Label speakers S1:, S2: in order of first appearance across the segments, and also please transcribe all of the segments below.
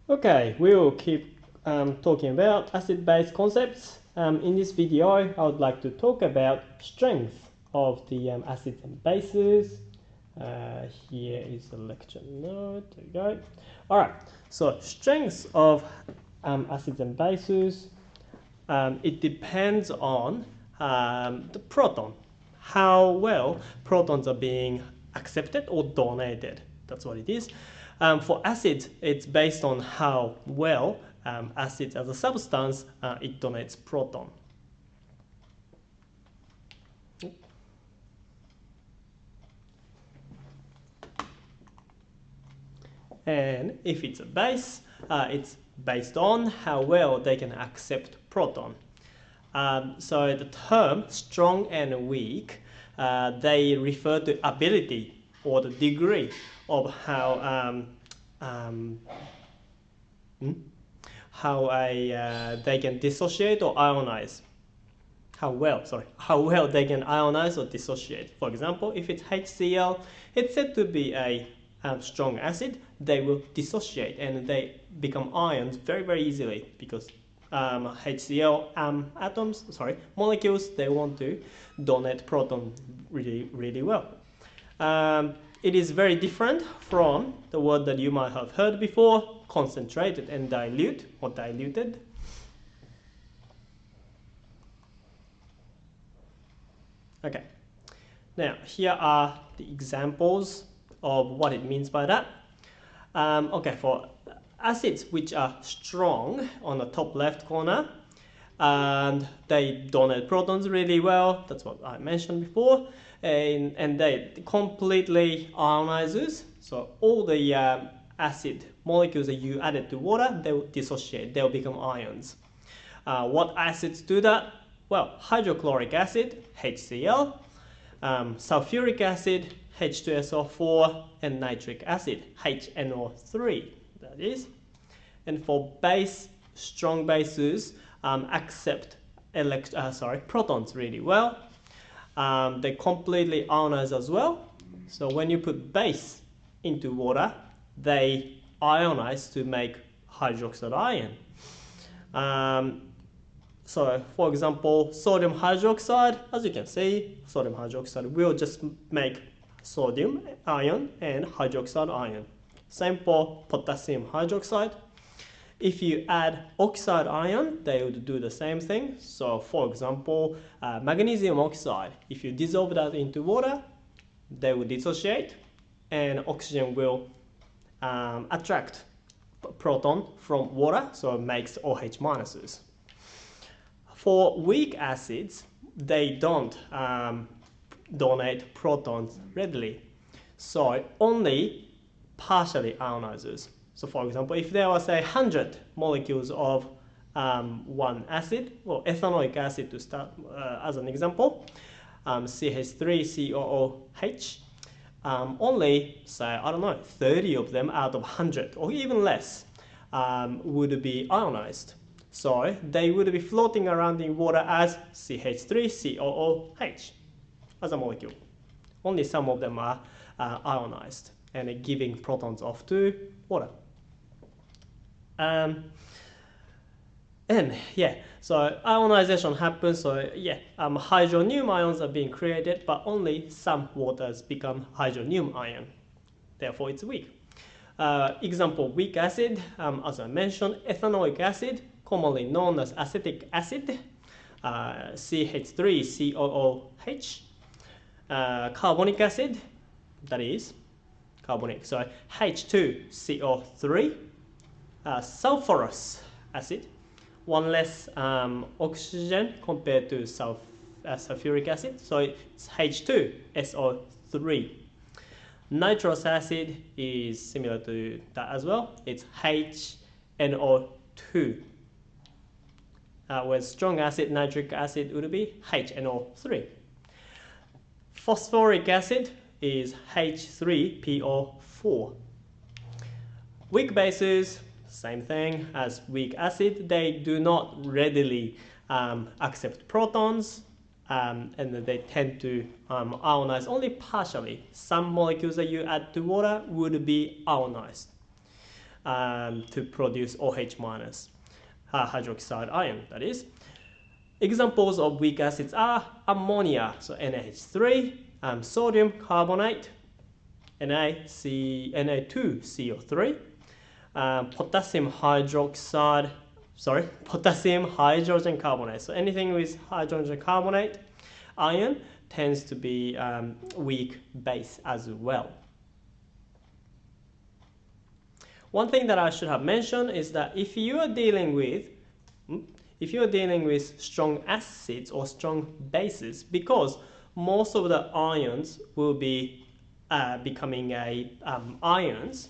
S1: Okay, we'll keep talking about acid-base concepts. In this video, I would like to talk about strength of the acids and bases. Here is the lecture note. There we go. All right. So strengths of acids and bases. It depends on the proton, how well protons are being accepted or donated. That's what it is. For acids, it's based on how well acids as a substance, it donates proton. And if it's a base, it's based on how well they can accept proton. So the term strong and weak, they refer to ability or the degree of how they can dissociate or ionize. How well they can ionize or dissociate. For example, if it's HCl, it's said to be a strong acid. They will dissociate and they become ions very easily because HCl molecules, they want to donate proton really well. It is very different from the word that you might have heard before, concentrated and dilute or diluted. Okay, now here are the examples of what it means by that. Okay, for acids which are strong on the top left corner, and they donate protons really well, that's what I mentioned before, and they completely ionizes, so all the acid molecules that you added to water, they will dissociate, they'll become ions. What acids do that? Well, hydrochloric acid, HCl, sulfuric acid, H2SO4, and nitric acid, HNO3, that is. And for strong bases accept protons really well. They completely ionize as well. So when you put base into water, they ionize to make hydroxide ion. So for example, sodium hydroxide, as you can see, sodium hydroxide will just make sodium ion and hydroxide ion. Same for potassium hydroxide. If you add oxide ion, they would do the same thing. So for example, magnesium oxide, if you dissolve that into water, they will dissociate and oxygen will attract proton from water, so it makes OH minuses. For weak acids, they don't donate protons readily, so only partially ionizes. So for example, if there was 100 molecules of one acid, well, ethanoic acid to start as an example, CH3COOH, only say, I don't know, 30 of them out of 100 or even less would be ionized. So they would be floating around in water as CH3COOH as a molecule. Only some of them are ionized and giving protons off to water. And yeah, so ionization happens. So yeah, hydronium ions are being created, but only some waters become hydronium ion. Therefore, it's weak. Example, weak acid, as I mentioned, ethanoic acid, commonly known as acetic acid, CH3COOH, carbonic acid, that is carbonic, so H2CO3, sulfurous acid, one less oxygen compared to sulfuric acid, so it's H2SO3. Nitrous acid is similar to that as well, it's HNO2. With strong acid, nitric acid would be HNO3. Phosphoric acid is H3PO4. Weak bases, same thing as weak acid, they do not readily accept protons, and they tend to ionize only partially. Some molecules that you add to water would be ionized. to produce OH minus hydroxide ion, that is. Examples of weak acids are ammonia, so NaH3, sodium carbonate, Na2CO3, potassium hydrogen carbonate. So anything with hydrogen carbonate ion tends to be weak base as well. One thing that I should have mentioned is that if you are dealing with strong acids or strong bases, because most of the ions will be becoming ions,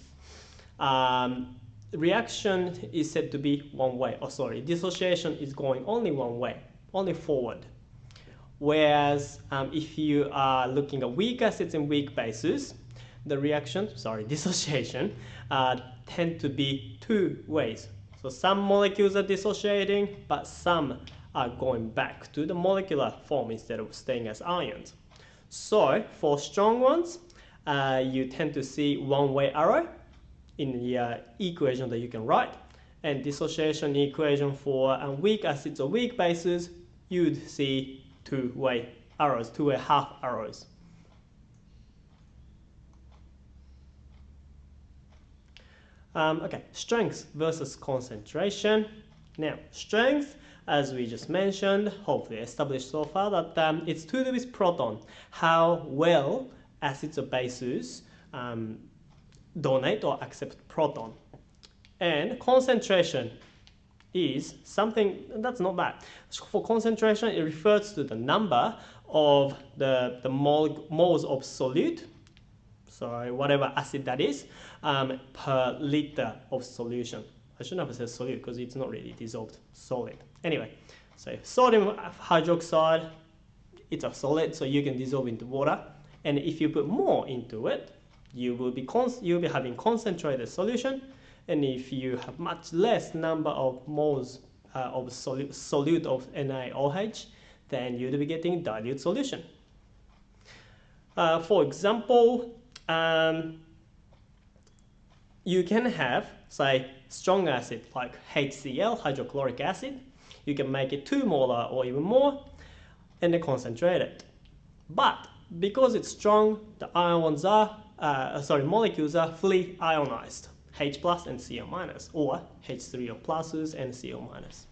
S1: reaction is said to be one way. Dissociation is going only one way, only forward. Whereas if you are looking at weak acids and weak bases, the dissociation tend to be two ways. So some molecules are dissociating, but some are going back to the molecular form instead of staying as ions. So for strong ones, you tend to see one-way arrow in the equation that you can write, and dissociation equation for weak acids or weak bases, you'd see two-way arrows, two-way half arrows. Strength versus concentration. Now, strength, as we just mentioned, hopefully established so far, that it's to do with proton, how well acids or bases donate or accept proton. And concentration is something that's not bad. For concentration, it refers to the number of the moles of solute, so whatever acid that is, per liter of solution. I shouldn't have said solute because it's not really dissolved solid. Anyway, so sodium hydroxide, it's a solid, so you can dissolve into water. And if you put more into it, you'll be having concentrated solution. And if you have much less number of moles of solute of NaOH, then you'll be getting dilute solution. For example, you can have, say, strong acid like HCl, hydrochloric acid. You can make it 2 molar or even more, and then concentrate it. But because it's strong, the molecules are fully ionized, H plus and Cl minus, or H3O pluses and Cl minus.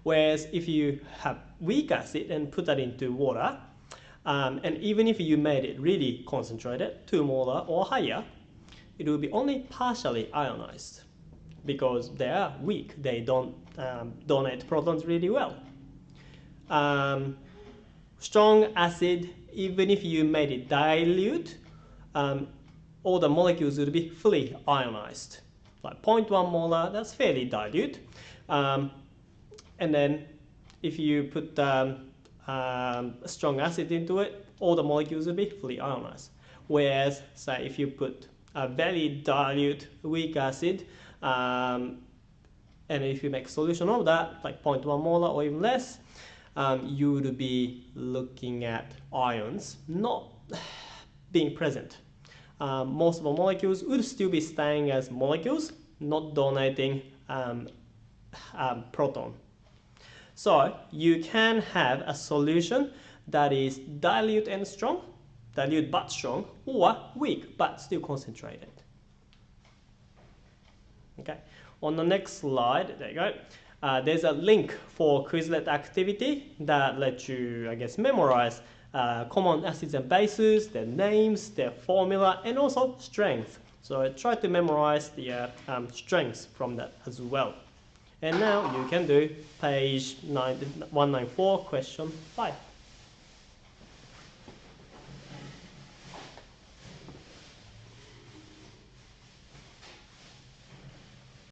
S1: Whereas if you have weak acid and put that into water, and even if you made it really concentrated, 2 molar or higher, it will be only partially ionized because they are weak. They don't donate protons really well. Strong acid, even if you made it dilute, all the molecules will be fully ionized. Like 0.1 molar, that's fairly dilute. And then if you put strong acid into it, all the molecules will be fully ionized. Whereas, say, if you put a very dilute weak acid, and if you make a solution of that, like 0.1 molar or even less, you would be looking at ions not being present. Most of the molecules would still be staying as molecules, not donating proton. So you can have a solution that is dilute and strong, dilute but strong, or weak but still concentrated. Okay, on the next slide, there you go. There's a link for Quizlet activity that lets you, I guess, memorize common acids and bases, their names, their formula, and also strength. So try to memorize the strengths from that as well. And now you can do page 194, question 5.